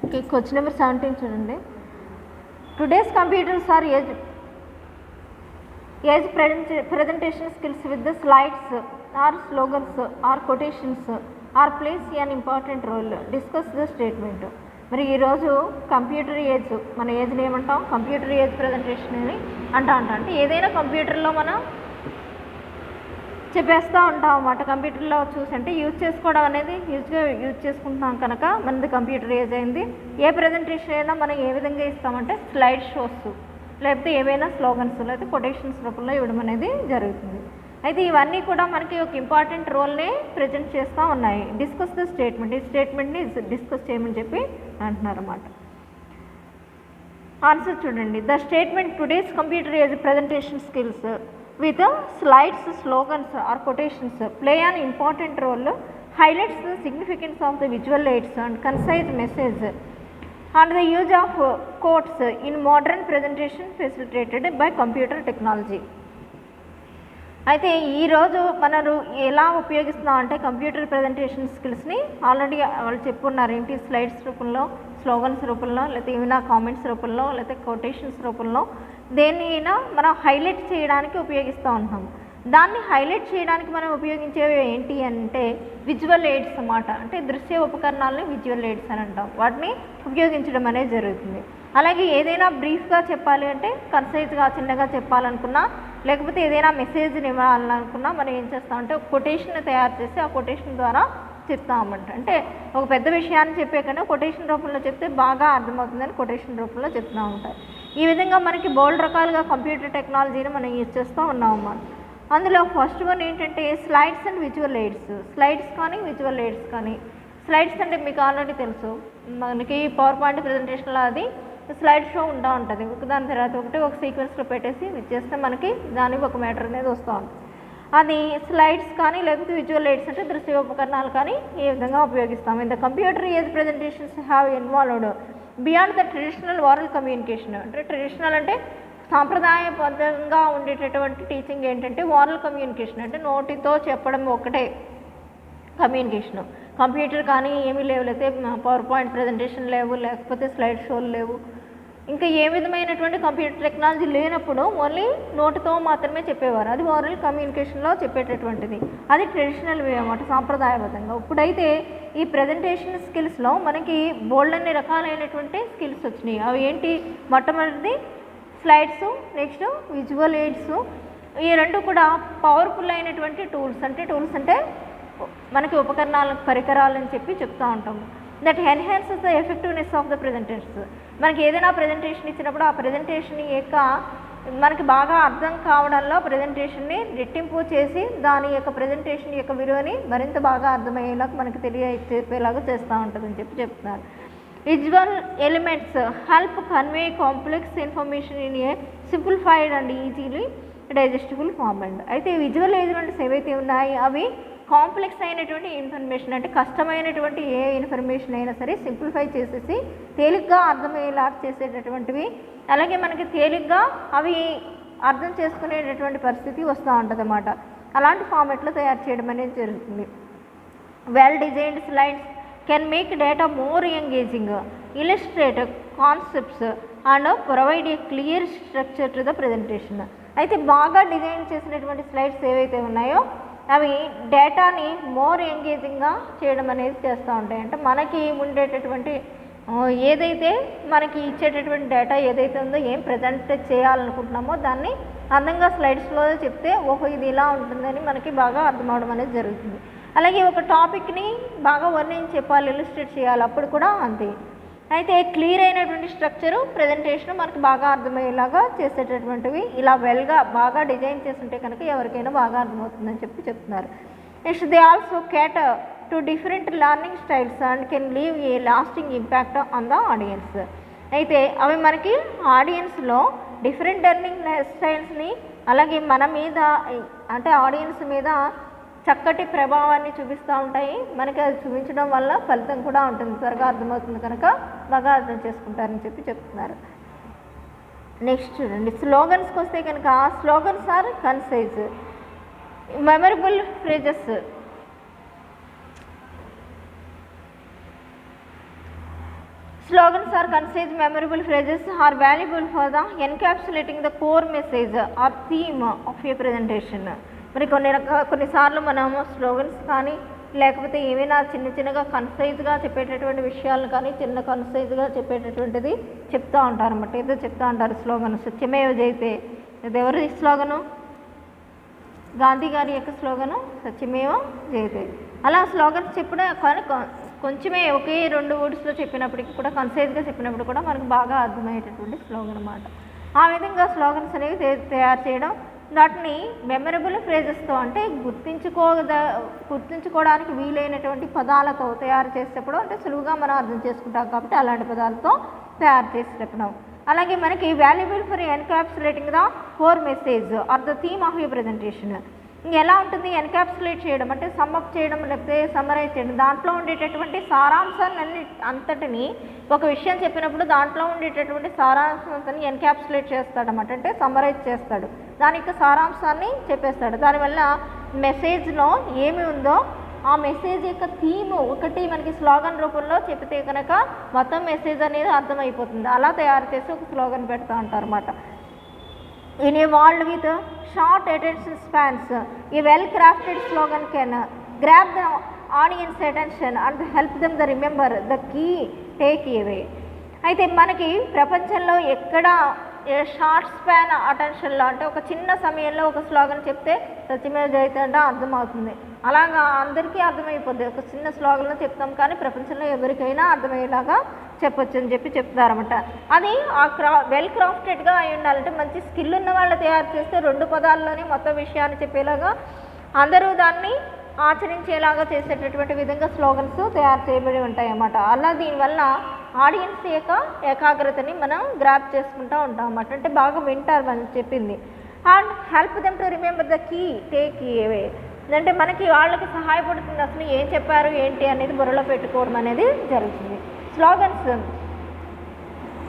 Okay, question number 17 చూడండి. Today's computers are age presentation skills with the slides or slogans or quotations or plays an important role. Discuss the statement. మరి ఈరోజు computer age, మన ఏజ్ని ఏమంటాం, computer age presentation అని అంటాం. అంటే ఏదైనా కంప్యూటర్లో మనం చెప్పేస్తూ ఉంటాం అన్నమాట. కంప్యూటర్లో చూసి అంటే యూజ్ చేసుకోవడం అనేది యూజ్ చేసుకుంటున్నాం కనుక మనది కంప్యూటర్ ఏజ్ అయింది. ఏ ప్రజెంటేషన్ అయినా మనం ఏ విధంగా ఇస్తామంటే స్లైడ్ షోస్, లేకపోతే ఏవైనా స్లోగన్స్, లేకపోతే కొటేషన్స్ రూపంలో ఇవ్వడం అనేది జరుగుతుంది. అయితే ఇవన్నీ కూడా మనకి ఒక ఇంపార్టెంట్ రోల్ని ప్రజెంట్ చేస్తూ ఉన్నాయి. డిస్కస్ ద స్టేట్మెంట్, ఈ స్టేట్మెంట్ని డిస్కస్ చేయమని చెప్పి అంటున్నారు అన్నమాట. ఆన్సర్ చూడండి. The statement today's computer age presentation skills with slides, slogans or quotations play an important role, highlights the significance of the visual aids and concise message and the use of quotes in modern presentation facilitated by computer technology. అయితే ఈరోజు మనం ఎలా ఉపయోగిస్తున్నాం అంటే computer presentation స్కిల్స్ని already వాళ్ళు చెప్పున్నారు. ఏంటి, slides రూపంలో, slogans రూపంలో, లేకపోతే ఏమైనా కామెంట్స్ రూపంలో, లేకపోతే కొటేషన్స్ రూపంలో దేన్నైనా మనం హైలైట్ చేయడానికి ఉపయోగిస్తూ ఉంటాం. దాన్ని హైలైట్ చేయడానికి మనం ఉపయోగించేవి ఏంటి అంటే విజువల్ ఎయిడ్స్ అన్నమాట. అంటే దృశ్య ఉపకరణాలని విజువల్ ఎయిడ్స్ అని అంటాం. వాటిని ఉపయోగించడం అనేది జరుగుతుంది. అలాగే ఏదైనా బ్రీఫ్గా చెప్పాలి అంటే, కన్సైజ్గా చిన్నగా చెప్పాలనుకున్నా, లేకపోతే ఏదైనా మెసేజ్ని ఇవ్వాలనుకున్నా మనం ఏం చేస్తామంటే ఒక కొటేషన్ తయారు చేసి ఆ కొటేషన్ ద్వారా చెప్తామంట. అంటే ఒక పెద్ద విషయాన్ని చెప్పే కన్నా కొటేషన్ రూపంలో చెప్తే బాగా అర్థమవుతుందని కొటేషన్ రూపంలో చెప్తూ ఉంటారు. ఈ విధంగా మనకి బోల్డ్ రకాలుగా కంప్యూటర్ టెక్నాలజీని మనం యూజ్ చేస్తూ ఉన్నాం అన్నమాట. అందులో ఫస్ట్ వన్ ఏంటంటే slides and visual AIDS. Slides కానీ విజువల్ ఎయిడ్స్ కానీ. స్లైడ్స్ అంటే మీకు ఆల్రెడీ తెలుసు, మనకి పవర్ పాయింట్ ప్రజెంటేషన్లో అది స్లైడ్ షో ఉంటూ ఉంటుంది. దాని తర్వాత ఒక సీక్వెన్స్లో పెట్టేసి చేస్తే మనకి దానికి ఒక మ్యాటర్ అనేది వస్తూ ఉంటుంది. అది స్లైడ్స్ కానీ లేకపోతే విజువల్ ఎయిడ్స్ అంటే దృశ్య ఉపకరణాలు కానీ ఈ విధంగా ఉపయోగిస్తాం. In the computer age presentations have involved beyond the traditional oral communication. అంటే ట్రెడిషనల్ అంటే సాంప్రదాయబద్ధంగా ఉండేటటువంటి టీచింగ్ ఏంటంటే ఓరల్ కమ్యూనికేషన్, అంటే నోటితో చెప్పడం ఒకటే కమ్యూనికేషను. కంప్యూటర్ కానీ ఏమీ లేవు, లేకపోతే పవర్ పాయింట్ ప్రజెంటేషన్ లేవు, లేకపోతే స్లైడ్ షోలు లేవు, ఇంకా ఏ విధమైనటువంటి కంప్యూటర్ టెక్నాలజీ లేనప్పుడు ఓన్లీ నోటితో మాత్రమే చెప్పేవారు. అది ఓరల్ కమ్యూనికేషన్లో చెప్పేటటువంటిది. అది ట్రెడిషనల్ వే అన్నమాట, సాంప్రదాయబద్ధంగా. ఇప్పుడైతే ఈ ప్రజెంటేషన్ స్కిల్స్లో మనకి బోల్డ్ అన్ని రకాలైనటువంటి స్కిల్స్ వచ్చినాయి. అవి ఏంటి, మొట్టమొదటిది స్లైడ్స్, నెక్స్ట్ విజువల్ ఎయిడ్స్. ఈ రెండు కూడా పవర్ఫుల్ అయినటువంటి టూల్స్. అంటే టూల్స్ అంటే మనకి ఉపకరణాలకు పరికరాలని చెప్పి చెప్తూ ఉంటాము. That enhances the effectiveness of the presentations. మనకి ఏదైనా ప్రజెంటేషన్ ఇచ్చినప్పుడు ఆ ప్రజెంటేషన్ యొక్క మనకి బాగా అర్థం కావడంలో ప్రజెంటేషన్ని రెట్టింపు చేసి దాని యొక్క ప్రజెంటేషన్ యొక్క విలువని మరింత బాగా అర్థమయ్యేలాగా మనకి తెలియజేసేలాగా చేస్తూ ఉంటుందని చెప్పి చెప్తున్నారు. Visual elements help convey complex information in a simplified and easily digestible format. అయితే విజువల్ ఎలిమెంట్స్ ఏవైతే ఉన్నాయో అవి కాంప్లెక్స్ అయినటువంటి ఇన్ఫర్మేషన్, అంటే కష్టమైనటువంటి ఏ ఇన్ఫర్మేషన్ అయినా సరే సింప్లిఫై చేసేసి తేలిగ్గా అర్థమయ్యేలా చేసేటటువంటివి. అలాగే మనకి తేలిగ్గా అవి అర్థం చేసుకునేటటువంటి పరిస్థితి వస్తూ ఉంటుంది అన్నమాట. అలాంటి ఫార్మాట్లో తయారు చేయడం అనేది జరుగుతుంది. Well designed slides can make data more engaging, illustrate concepts and provide a clear structure to the presentation. అయితే బాగా డిజైన్ చేసినటువంటి స్లైడ్స్ ఏవైతే ఉన్నాయో అవి డేటాని మోర్ ఎంగేజింగ్గా చేయడం అనేది చేస్తూ ఉంటాయి. అంటే మనకి ఉండేటటువంటి ఏదైతే మనకి ఇచ్చేటటువంటి డేటా ఏదైతే ఉందో, ఏం ప్రజెంట్ చేయాలనుకుంటున్నామో దాన్ని అందంగా స్లైడ్స్లో చెప్తే ఓహో ఇది ఇలా ఉంటుందని మనకి బాగా అర్థం అవడం అనేది జరుగుతుంది. అలాగే ఒక టాపిక్ని బాగా వర్ణించి చెప్పాలి, ఇలిస్ట్రేట్ చేయాలి, అప్పుడు కూడా అంతే. అయితే క్లియర్ అయినటువంటి స్ట్రక్చరు ప్రజెంటేషన్ మనకు బాగా అర్థమయ్యేలాగా చేసేటటువంటివి ఇలా వెల్గా బాగా డిజైన్ చేస్తుంటే కనుక ఎవరికైనా బాగా అర్థమవుతుందని చెప్పి చెప్తున్నారు. Next they also కేటర్ to different learning styles and can leave a lasting impact on the audience. అయితే అవి మనకి ఆడియన్స్లో డిఫరెంట్ లెర్నింగ్ స్టైల్స్ని అలాగే మన మీద అంటే ఆడియన్స్ మీద చక్కటి ప్రభావాన్ని చూపిస్తూ ఉంటాయి. మనకి అది చూపించడం వల్ల ఫలితం కూడా ఉంటుంది, త్వరగా అర్థమవుతుంది కనుక బాగా అర్థం చేసుకుంటారని చెప్పి చెప్తున్నారు. నెక్స్ట్ చూడండి, స్లోగన్స్కి వస్తే కనుక slogans are concise, memorable phrases Slogans are concise, memorable phrases are valuable for the encapsulating the core message or theme of a presentation. మరి కొన్నిసార్లు మనము స్లోగన్స్ కానీ లేకపోతే ఏమైనా చిన్నగా కన్సైజ్గా చెప్పేటటువంటి విషయాలను కానీ కన్సైజ్గా చెప్పేటటువంటిది చెప్తూ ఉంటారు అన్నమాట. ఏదో చెప్తూ ఉంటారు స్లోగన్. సత్యమేవ జయతే, ఇది ఎవరి స్లోగను? గాంధీ గారి యొక్క స్లోగను సత్యమేవ జయతే. అలా స్లోగన్స్ చెప్పడం కానీ కొంచెమే ఒకే 2 వర్డ్స్లో చెప్పినప్పటికీ కూడా కన్సైజ్గా చెప్పినప్పుడు కూడా మనకు బాగా అర్థమయ్యేటటువంటి స్లోగన్ అన్నమాట. ఆ విధంగా స్లోగన్స్ అనేవి తయారు చేయడం, వాటిని మెమరబుల్ ఫ్రేజెస్తో అంటే గుర్తుంచుకోవడానికి వీలైనటువంటి పదాలతో తయారు చేసేటప్పుడు అంటే సులువుగా మనం అర్థం చేసుకుంటాం కాబట్టి అలాంటి పదాలతో తయారు చేసేటప్పుడు. అలాగే మనకి valuable for encapsulating the core message or the theme of you presentation. ఎలా ఉంటుంది? ఎన్కాప్సులేట్ చేయడం అంటే సమ్మప్ చేయడం లేకపోతే సమ్మరైజ్ చేయడం. దాంట్లో ఉండేటటువంటి సారాంశాన్ని అంతటిని ఒక విషయం చెప్పినప్పుడు దాంట్లో ఉండేటటువంటి సారాంశాన్ని ఎన్కాప్సులేట్ చేస్తాడన్నమాట. అంటే సమ్మరైజ్ చేస్తాడు, దాని యొక్క సారాంశాన్ని చెప్పేస్తాడు. దానివల్ల మెసేజ్లో ఏమి ఉందో ఆ మెసేజ్ యొక్క థీమ్ ఒకటి మనకి స్లోగన్ రూపంలో చెప్తే కనుక మొత్తం మెసేజ్ అనేది అర్థమైపోతుంది. అలా తయారు చేసి ఒక స్లోగన్ పెడతా ఉంటారు అన్నమాట. In a world with short attention spans, a well-crafted slogan can grab the audience attention and help them to remember the key takeaway. అయితే మనకి ప్రపంచంలో ఎక్కడ షార్ట్ స్పాన్ అటెన్షన్లో అంటే ఒక చిన్న సమయంలో ఒక స్లోగన్ చెప్తే సత్యమేవ జయతే అంటే అర్థమవుతుంది. అలాగా అందరికీ అర్థమైపోద్ది. ఒక చిన్న స్లోగన్లో చెప్తాం కానీ ప్రపంచంలో ఎవరికైనా అర్థమయ్యేలాగా చెప్పొచ్చు అని చెప్తారన్నమాట. అది వెల్ క్రాఫ్టెడ్గా అయి ఉండాలంటే మంచి స్కిల్ ఉన్న వాళ్ళు తయారు చేస్తే 2 పదాల్లోనే మొత్తం విషయాన్ని చెప్పేలాగా అందరూ దాన్ని ఆచరించేలాగా చేసేటటువంటి విధంగా స్లోగన్స్ తయారు చేయబడి ఉంటాయి అన్నమాట. అలా దీనివల్ల ఆడియన్స్ యొక్క ఏకాగ్రతని మనం గ్రాప్ చేసుకుంటూ ఉంటాం అన్నమాట. అంటే బాగా వింటారు మనం చెప్పింది. And help them to remember the key takeaway. అంటే మనకి వాళ్ళకి సహాయపడుతుంది అసలు ఏం చెప్పారు ఏంటి అనేది బుర్రలో పెట్టుకోవడం అనేది జరుగుతుంది. Slogans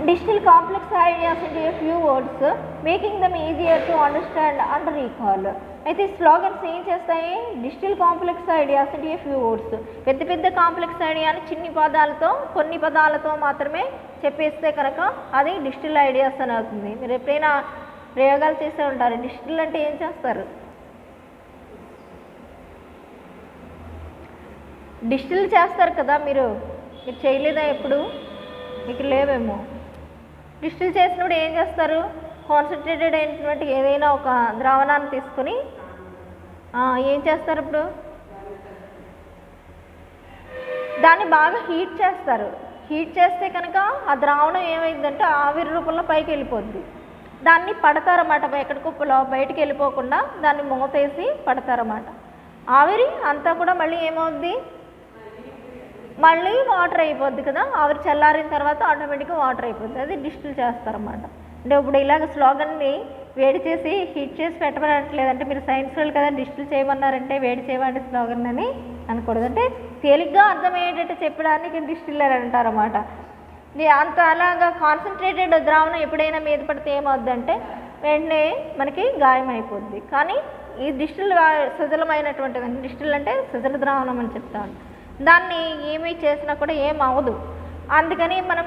distil complex ideas into a few words making them easier to understand and recall. అయితే స్లోగన్స్ ఏం చేస్తాయి? Distil complex ideas into a few words. పెద్ద కాంప్లెక్స్ ఐడియాని కొన్ని పదాలతో మాత్రమే చెప్పేస్తే కనుక అది డిస్టిల్ ఐడియాస్ అని అవుతుంది. మీరు ఎప్పుడైనా ప్రయోగాలు చేసే ఉంటారు. డిస్టిల్ అంటే ఏం చేస్తారు? డిస్టిల్ చేస్తారు కదా, మీరు చేయలేదా ఎప్పుడు? మీకు లేవేమో. డిస్టిల్ చేసినప్పుడు ఏం చేస్తారు? కాన్సన్ట్రేటెడ్ అయినటువంటి ఏదైనా ఒక ద్రావణాన్ని తీసుకొని ఏం చేస్తారు? ఇప్పుడు దాన్ని బాగా హీట్ చేస్తారు. హీట్ చేస్తే కనుక ఆ ద్రావణం ఏమైందంటే ఆవిరి రూపంలో పైకి వెళ్ళిపోద్ది. దాన్ని పడతారన్నమాట. ఎక్కడికొప్పలో బయటికి వెళ్ళిపోకుండా దాన్ని మూతేసి పడతారన్నమాట. ఆవిరి అంతా కూడా మళ్ళీ ఏమవుద్ది? మళ్ళీ వాటర్ అయిపోద్ది కదా. ఆవిరి చల్లారిన తర్వాత ఆటోమేటిక్గా వాటర్ అయిపోద్ది. అది డిస్టిల్ చేస్తారన్నమాట. అంటే ఇప్పుడు ఇలాగ స్లోగన్ని వేడి చేసి హీట్ చేసి పెట్టమనట్లేదంటే మీరు సైన్స్ వాళ్ళు కదా డిస్టిల్ చేయమన్నారంటే వేడి చేయమంటే స్లోగన్ అని అనకూడదు. అంటే తేలిగ్గా అర్థమయ్యేటట్టు చెప్పడానికి డిస్టిల్లర్ అంటారన్నమాట. అంత అలాగా కాన్సన్ట్రేటెడ్ ద్రావణం ఎప్పుడైనా మీద పడితే ఏమవుద్దంటే వెంటనే మనకి గాయం అయిపోద్ది. కానీ ఈ డిస్టిల్ సజలమైనటువంటిది. డిస్టిల్ అంటే సజల ద్రావణం అని చెప్తాను. దాన్ని ఏమీ చేసినా కూడా ఏం అవ్వదు. అందుకని మనం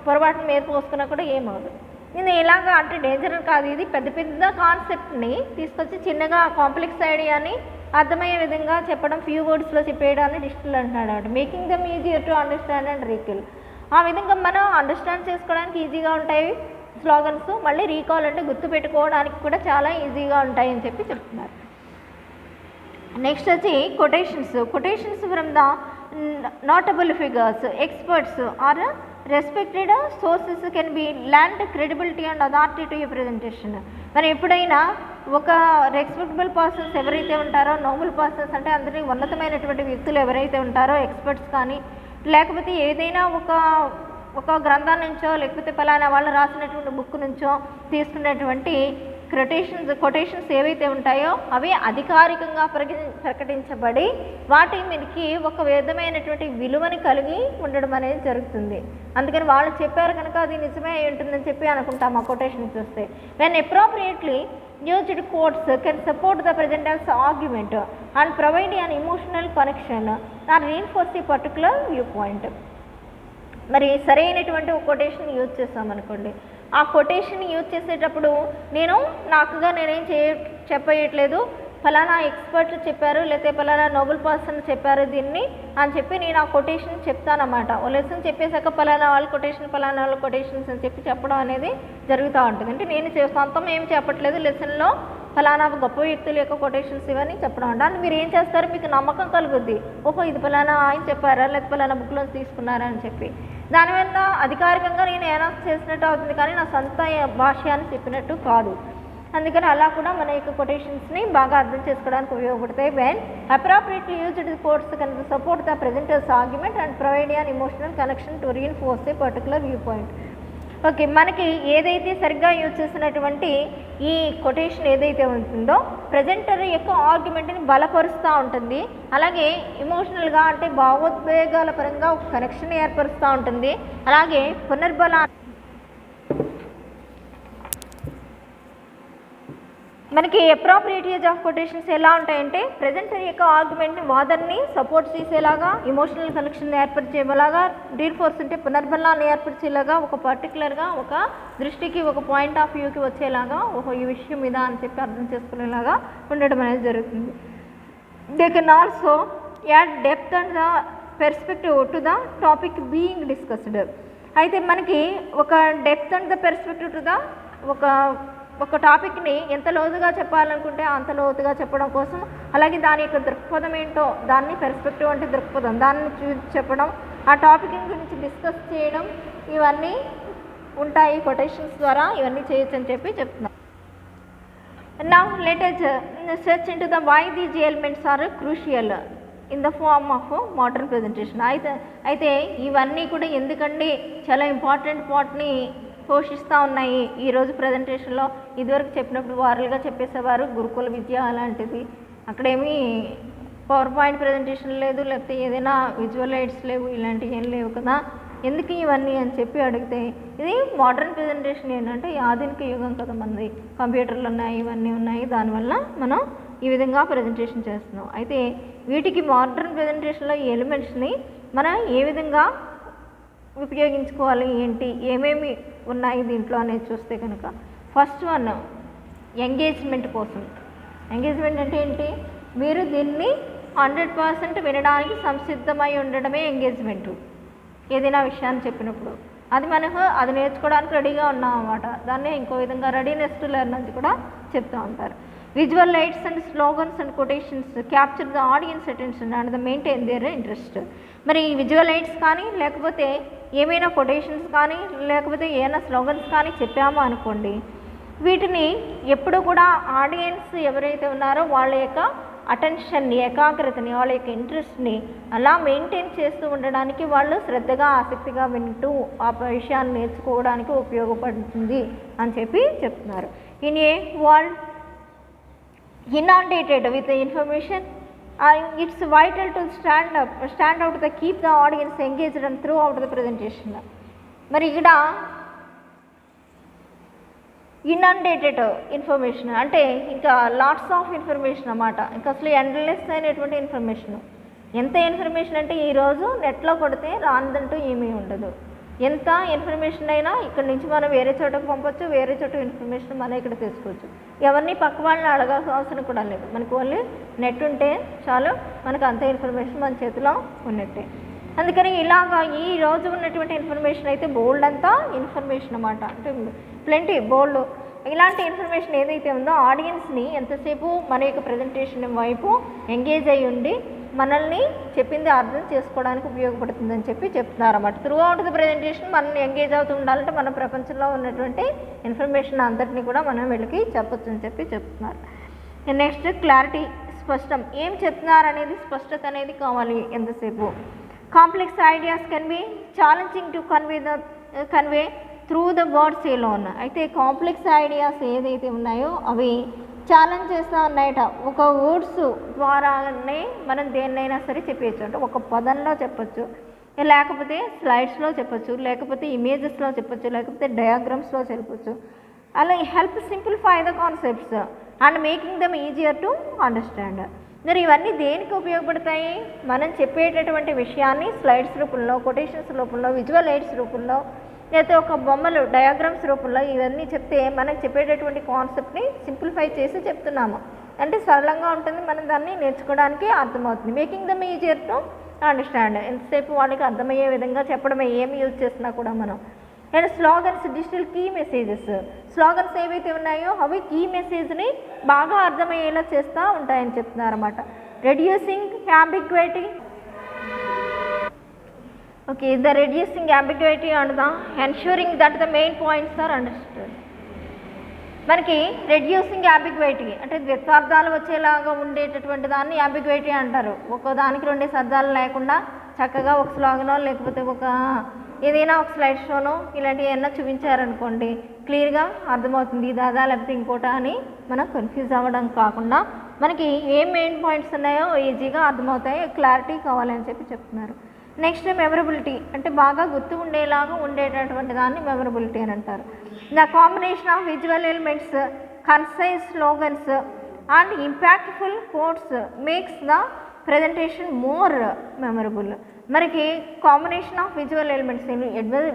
పొరపాటున మీద పోసుకున్నా కూడా ఏమవ్వదు. ఇది ఎలాగా అంటే డేంజర్ కాదు. ఇది పెద్ద కాన్సెప్ట్ని తీసుకొచ్చి చిన్నగా కాంప్లెక్స్ ఐడియాని అర్థమయ్యే విధంగా చెప్పడం, ఫ్యూ వర్డ్స్లో చెప్పేయడాన్ని డిస్టిల్ అంటున్నాడు అంటే making them easier to understand and recall. ఆ విధంగా మనం అండర్స్టాండ్ చేసుకోవడానికి ఈజీగా ఉంటాయి స్లోగన్స్. మళ్ళీ రీకాల్ అంటే గుర్తుపెట్టుకోవడానికి కూడా చాలా ఈజీగా ఉంటాయి అని చెప్తున్నారు. నెక్స్ట్ వచ్చి quotations from the notable figures, experts or respected sources can be lend credibility and authority to you presentation. మరి ఎప్పుడైనా ఒక రెస్పెక్టబుల్ పర్సన్స్ ఎవరైతే ఉంటారో, నోబుల్ పర్సన్స్ అంటే అందరినీ ఉన్నతమైనటువంటి వ్యక్తులు ఎవరైతే ఉంటారో, ఎక్స్పర్ట్స్ కానీ లేకపోతే ఏదైనా ఒక గ్రంథం నుంచో లేకపోతే ఫలానా వాళ్ళు రాసినటువంటి బుక్ నుంచో తీసుకున్నటువంటి కొటేషన్స్ ఏవైతే ఉంటాయో అవి అధికారికంగా ప్రకటించబడి వాటి మీదకి ఒక విధమైనటువంటి విలువని కలిగి ఉండడం అనేది జరుగుతుంది. అందుకని వాళ్ళు చెప్పారు కనుక అది నిజమే అయి ఉంటుందని చెప్పి అనుకుంటాం ఆ కొటేషన్ చూస్తే. When appropriately used quotes can support the presenter's argument and provide an emotional connection or reinforce a particular viewpoint. మరి సరైనటువంటి ఒక కొటేషన్ యూజ్ చేస్తామనుకోండి, ఆ కొటేషన్ యూజ్ చేసేటప్పుడు నాకుగా నేనేం చెప్పేయట్లేదు, ఫలానా ఎక్స్పర్ట్లు చెప్పారు లేకపోతే ఫలానా నోబెల్ పర్సన్ చెప్పారు దీన్ని అని చెప్పి నేను ఆ కొటేషన్ చెప్తానన్నమాట. ఓ లెసన్ చెప్పేశాక ఫలానా వాళ్ళ కొటేషన్స్ అని చెప్పి చెప్పడం అనేది జరుగుతూ ఉంటుంది. అంటే నేను సొంతం ఏమి చెప్పట్లేదు, లెసన్లో ఫలానా గొప్ప వ్యక్తుల యొక్క కొటేషన్స్ ఇవన్నీ చెప్పడం అంటే. మీరు ఏం చేస్తారు, మీకు నమ్మకం కలుగుద్ది, ఓహో ఇది ఫలానా ఆయన చెప్పారా లేకపోతే ఫలానా బుక్లో తీసుకున్నారా అని చెప్పి. దానివల్ల అధికారికంగా నేను అనౌన్స్ చేసినట్టు అవుతుంది, కానీ నా సొంత భాష్యాన్ని చెప్పినట్టు కాదు. అందుకని అలా కూడా మన యొక్క కొటేషన్స్ని బాగా అర్థం చేసుకోవడానికి ఉపయోగపడతాయి. When appropriately used course can support the presenters argument and provide an emotional connection to reinforce A particular view point. Okay, మనకి ఏదైతే సరిగ్గా యూజ్ చేసినటువంటి ఈ కొటేషన్ ఏదైతే ఉంటుందో ప్రెజెంటర్ యొక్క ఆర్గ్యుమెంట్ని బలపరుస్తూ ఉంటుంది, అలాగే ఎమోషనల్గా అంటే భావోద్వేగాల పరంగా ఒక కనెక్షన్ ఏర్పరుస్తూ ఉంటుంది, అలాగే మనకి అప్రాప్రియేట్ యూజ్ ఆఫ్ కొటేషన్స్ ఎలా ఉంటాయంటే ప్రెజెంటర్ యొక్క ఆర్గ్యుమెంట్ని వాదనని సపోర్ట్ చేసేలాగా, ఎమోషనల్ కనెక్షన్ ఏర్పరిచేలాగా, రీన్ఫోర్స్ అంటే పునర్బలాన్ని ఏర్పరిచేలాగా, ఒక పర్టికులర్గా ఒక దృష్టికి ఒక పాయింట్ ఆఫ్ వ్యూకి వచ్చేలాగా, ఓహో ఈ విషయం మీద అని చెప్పి అర్థం చేసుకునేలాగా ఉండడం అనేది జరుగుతుంది. They can also add depth and the perspective to the topic being discussed. అయితే మనకి ఒక depth and the perspective to the ఒక టాపిక్ని ఎంత లోతుగా చెప్పాలనుకుంటే అంత లోతుగా చెప్పడం కోసం, అలాగే దాని యొక్క దృక్పథం ఏంటో, దాన్ని పెర్స్పెక్టివ్ అంటే దృక్పథం, దాన్ని చెప్పడం, ఆ టాపిక్ గురించి డిస్కస్ చేయడం, ఇవన్నీ ఉంటాయి కొటేషన్స్ ద్వారా, ఇవన్నీ చేయొచ్చు అని చెప్పి చెప్తున్నాం. Now let us search into the why these elements are crucial in the form of modern presentation. అయితే ఇవన్నీ కూడా ఎందుకండి చాలా ఇంపార్టెంట్ పార్ట్ని పోషిస్తూ ఉన్నాయి ఈరోజు ప్రజెంటేషన్లో. ఇదివరకు చెప్పినప్పుడు వారలుగా చెప్పేసేవారు, గురుకుల విద్య అలాంటిది, అక్కడేమీ పవర్ పాయింట్ ప్రజెంటేషన్ లేదు, లేకపోతే ఏదైనా విజువల్ ఎయిడ్స్ లేవు, ఇలాంటివి ఏం లేవు కదా, ఎందుకు ఇవన్నీ అని చెప్పి అడిగితే ఇది మోడర్న్ ప్రజెంటేషన్ ఏంటంటే ఆధునిక యుగం కదా మనది, కంప్యూటర్లు ఉన్నాయి, ఇవన్నీ ఉన్నాయి, దానివల్ల మనం ఈ విధంగా ప్రజెంటేషన్ చేస్తున్నాం. అయితే వీటికి మోడర్న్ ప్రజెంటేషన్లో ఈ ఎలిమెంట్స్ని మనం ఏ విధంగా ఉపయోగించుకోవాలి, ఏంటి, ఏమేమి ఉన్నాయి దీంట్లో అనేది చూస్తే కనుక, ఫస్ట్ వన్ ఎంగేజ్మెంట్ కోసం. ఎంగేజ్మెంట్ అంటే ఏంటి, మీరు దీన్ని 100% వినడానికి సంసిద్ధమై ఉండడమే ఎంగేజ్మెంటు. ఏదైనా విషయాన్ని చెప్పినప్పుడు అది నేర్చుకోవడానికి రెడీగా ఉన్నాం అన్నమాట. దాన్ని ఇంకో విధంగా రెడీనెస్ టు లెర్న్ అని కూడా చెప్తూ ఉంటారు. Visual lights and slogans and quotations capture the audience attention and the maintain their interest. మరి విజువల్ లైట్స్ కానీ లేకపోతే ఏమైనా కొటేషన్స్ కానీ లేకపోతే ఏమైనా స్లోగన్స్ కానీ చెప్పామో అనుకోండి, వీటిని ఎప్పుడు కూడా ఆడియన్స్ ఎవరైతే ఉన్నారో వాళ్ళ యొక్క అటెన్షన్ని, ఏకాగ్రతని, వాళ్ళ యొక్క ఇంట్రెస్ట్ని అలా మెయింటైన్ చేస్తూ ఉండడానికి వాళ్ళు శ్రద్ధగా ఆసక్తిగా వింటూ ఆ విషయాన్ని నేర్చుకోవడానికి ఉపయోగపడుతుంది అని చెప్పి చెప్తున్నారు. In a world inundated with information, it's vital to stand out to keep the audience engaged and throughout the presentation. మరి ఇక్కడ ఇన్అండేటెడ్ ఇన్ఫర్మేషన్ అంటే ఇంకా లాట్స్ ఆఫ్ ఇన్ఫర్మేషన్ అన్నమాట. ఇంకా అసలు ఎండ్లెస్ అయినటువంటి ఇన్ఫర్మేషన్. ఎంత ఇన్ఫర్మేషన్ అంటే ఈరోజు నెట్లో కొడితే రానిదంటూ ఏమీ ఉండదు. ఎంత ఇన్ఫర్మేషన్ అయినా ఇక్కడ నుంచి మనం వేరే చోటకు పంపొచ్చు, వేరే చోట ఇన్ఫర్మేషన్ మనం ఇక్కడ తీసుకోవచ్చు. ఎవరిని పక్క వాళ్ళని అడగాల్సిన అవసరం కూడా లేదు. మనకు ఓన్లీ నెట్ ఉంటే చాలు, మనకు అంత ఇన్ఫర్మేషన్ మన చేతిలో ఉన్నట్టే. అందుకని ఇలాగా ఈ రోజు ఉన్నటువంటి ఇన్ఫర్మేషన్ అయితే బోల్డ్ అంతా ఇన్ఫర్మేషన్ అన్నమాట. అంటే ప్లెంటీ బోల్డ్ ఇలాంటి ఇన్ఫర్మేషన్ ఏదైతే ఉందో ఆడియన్స్ని ఎంతసేపు మన యొక్క ప్రజెంటేషన్ వైపు ఎంగేజ్ అయ్యి ఉండి మనల్ని చెప్పింది అర్థం చేసుకోవడానికి ఉపయోగపడుతుందని చెప్పి చెప్తున్నారు అన్నమాట. త్రూ అవుట్ ది ప్రజెంటేషన్ మనల్ని ఎంగేజ్ అవుతూ ఉండాలంటే మన ప్రపంచంలో ఉన్నటువంటి ఇన్ఫర్మేషన్ అంతటిని కూడా మనం వీళ్ళకి చెప్పొచ్చు అని చెప్పి చెప్తున్నారు. నెక్స్ట్ క్లారిటీ, స్పష్టం. ఏం చెప్తున్నారు అనేది స్పష్టత అనేది కావాలి ఎంతసేపు. Complex ideas can be challenging to convey through the words alone. అయితే కాంప్లెక్స్ ఐడియాస్ ఏదైతే ఉన్నాయో అవి ఛాలెంజ్ చేస్తూ ఉన్నాయట. ఒక వర్డ్స్ ద్వారానే మనం దేన్నైనా సరే చెప్పచ్చు. అంటే ఒక పదంలో చెప్పచ్చు, లేకపోతే స్లైడ్స్లో చెప్పచ్చు, లేకపోతే ఇమేజెస్లో చెప్పచ్చు, లేకపోతే డయాగ్రామ్స్లో చెప్పచ్చు. అలా help simplify the concepts and making them easier to understand. మరి ఇవన్నీ దేనికి ఉపయోగపడతాయి? మనం చెప్పేటటువంటి విషయాన్ని స్లైడ్స్ రూపంలో, కొటేషన్స్ రూపంలో, విజువల్ ఎయిడ్స్ రూపంలో, లేకపోతే ఒక బొమ్మలు డయాగ్రామ్స్ రూపంలో ఇవన్నీ చెప్తే మనకు చెప్పేటటువంటి కాన్సెప్ట్ని సింప్లిఫై చేసి చెప్తున్నాము. అంటే సరళంగా ఉంటుంది, మనం దాన్ని నేర్చుకోవడానికి అర్థమవుతుంది. Making them easier to understand. ఎంతసేపు వాళ్ళకి అర్థమయ్యే విధంగా చెప్పడమే, ఏమి యూజ్ చేసినా కూడా మనం. And slogans, digital key messages. Slogans ఏవైతే ఉన్నాయో అవి కీ మెసేజ్ని బాగా అర్థమయ్యేలా చేస్తూ ఉంటాయని చెప్తున్నారు అన్నమాట. Reducing ambiguity. Okay, the reducing ambiguity and the ensuring that the main points are understood. మనకి రెడ్యూసింగ్ అంబిగ్విటీ అంటే ద్విత్వార్థాలు వచ్చేలాగా ఉండేటటువంటి దాన్ని అంబిగ్విటీ అంటారు. ఒక దానికి రెండేసి అర్థాలు లేకుండా చక్కగా ఒక స్లోగనో లేకపోతే ఒక ఏదైనా ఒక స్లైడ్ షోనో ఇలాంటివి ఏమన్నా చూపించారనుకోండి, క్లియర్గా అర్థమవుతుంది ఇది అదా లేకపోతే ఇంకోటా అని మనం కన్ఫ్యూజ్ అవ్వడం కాకుండా మనకి ఏం మెయిన్ పాయింట్స్ ఉన్నాయో ఈజీగా అర్థమవుతాయి, క్లారిటీ కావాలని చెప్పి చెప్తున్నారు. నెక్స్ట్ మెమరబిలిటీ అంటే బాగా గుర్తు ఉండేలాగా ఉండేటటువంటి దాన్ని మెమరబిలిటీ అని అంటారు. The combination of visual elements, concise slogans and impactful quotes makes the presentation more memorable. మనకి combination of visual elements,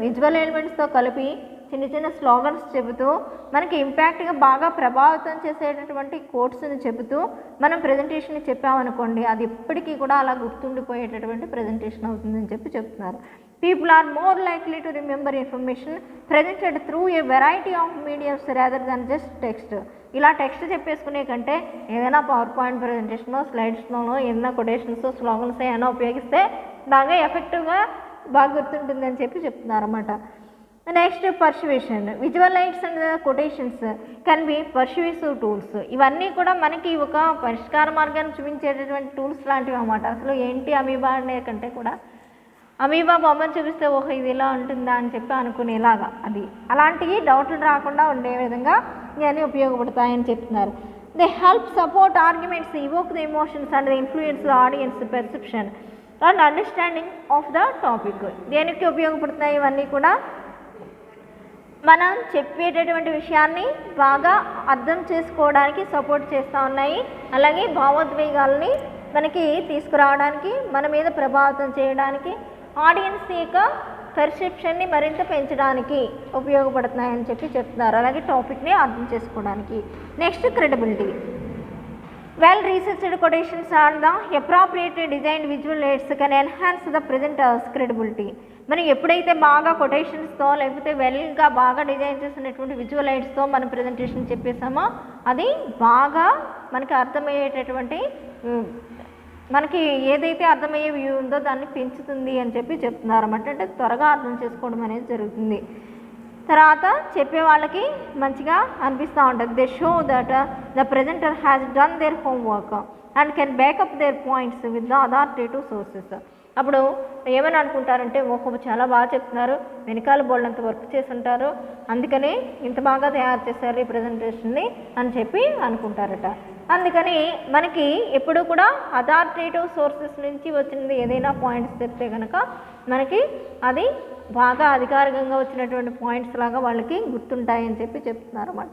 visual ఎలిమెంట్స్తో కలిపి చిన్న చిన్న స్లోగన్స్ చెబుతూ మనకి ఇంపాక్ట్గా బాగా ప్రభావితం చేసేటటువంటి కోట్స్ని చెబుతూ మనం ప్రజెంటేషన్ చెప్పామనుకోండి, అది ఎప్పటికీ కూడా అలా గుర్తుండిపోయేటటువంటి ప్రజెంటేషన్ అవుతుందని చెప్పి చెప్తున్నారు. People are more likely to remember information presented through a variety of mediums rather than just text. ఇలా టెక్స్ట్ చెప్పేసుకునే కంటే ఏదైనా పవర్ పాయింట్ ప్రజెంటేషనో స్లైడ్స్లోనో ఏదైనా కొటేషన్స్ స్లోగన్స్ ఏమైనా ఉపయోగిస్తే బాగా ఎఫెక్టివ్గా బాగా గుర్తుంటుందని చెప్పి చెప్తున్నారు అన్నమాట. Next persuasion. Visual aids and quotations can be persuasive tools. ఇవన్నీ కూడా మనకి ఒక పరిష్కార మార్గాన్ని చూపించేటటువంటి టూల్స్ లాంటివి అన్నమాట. అసలు ఏంటి అమీబా అనే కంటే కూడా అమీబా బొమ్మను చూపిస్తే ఓహో ఇది ఇలా ఉంటుందా అని చెప్పి అనుకునేలాగా అది అలాంటివి డౌట్లు రాకుండా ఉండే విధంగా ఇవన్నీ ఉపయోగపడతాయని చెప్తున్నారు. They help support arguments, evoke the emotions and the influence the audience perception and understanding of the topic. దేనికి ఉపయోగపడుతున్నాయి ఇవన్నీ కూడా? మనం చెప్పేటటువంటి విషయాన్ని బాగా అర్థం చేసుకోవడానికి సపోర్ట్ చేస్తూ ఉన్నాయి. అలాగే భావోద్వేగాల్ని మనకి తీసుకురావడానికి, మన మీద ప్రభావితం చేయడానికి, ఆడియన్స్ యొక్క పర్సెప్షన్ని మరింత పెంచడానికి ఉపయోగపడుతున్నాయని చెప్పి చెప్తున్నారు. అలాగే టాపిక్ని అర్థం చేసుకోవడానికి. Next credibility. Well researched quotations and the appropriately designed visual AIDS can enhance the presenters credibility. మనం ఎప్పుడైతే బాగా కొటేషన్స్తో లేకపోతే వెల్గా బాగా డిజైన్ చేసినటువంటి విజువల్ ఎయిడ్స్తో మనం ప్రజెంటేషన్ చెప్పేసామో అది బాగా మనకి అర్థమయ్యేటటువంటి మనకి ఏదైతే అర్థమయ్యే వ్యూ ఉందో దాన్ని పెంచుతుంది అని చెప్పి చెప్తున్నారు అన్నమాట. అంటే త్వరగా అర్థం చేసుకోవడం అనేది జరుగుతుంది. తర్వాత చెప్పే వాళ్ళకి మంచిగా అనిపిస్తూ ఉంటుంది. They show that the presenter has done their homework and can back up their points with the authoritative sources. అప్పుడు ఏమని అనుకుంటారంటే ఓహో చాలా బాగా చెప్తున్నారు, వెనకాల బోల్డంత వర్క్ చేసి ఉంటారు, అందుకని ఇంత బాగా తయారు చేశారు ఈ ప్రజెంటేషన్ని అని చెప్పి అనుకుంటారట. అందుకని మనకి ఎప్పుడు కూడా అథారిటేటివ్ సోర్సెస్ నుంచి వచ్చినది ఏదైనా పాయింట్స్ చెప్తే కనుక మనకి అది బాగా అధికారికంగా వచ్చినటువంటి పాయింట్స్ లాగా వాళ్ళకి గుర్తుంటాయని చెప్పి చెప్తున్నారు అన్నమాట.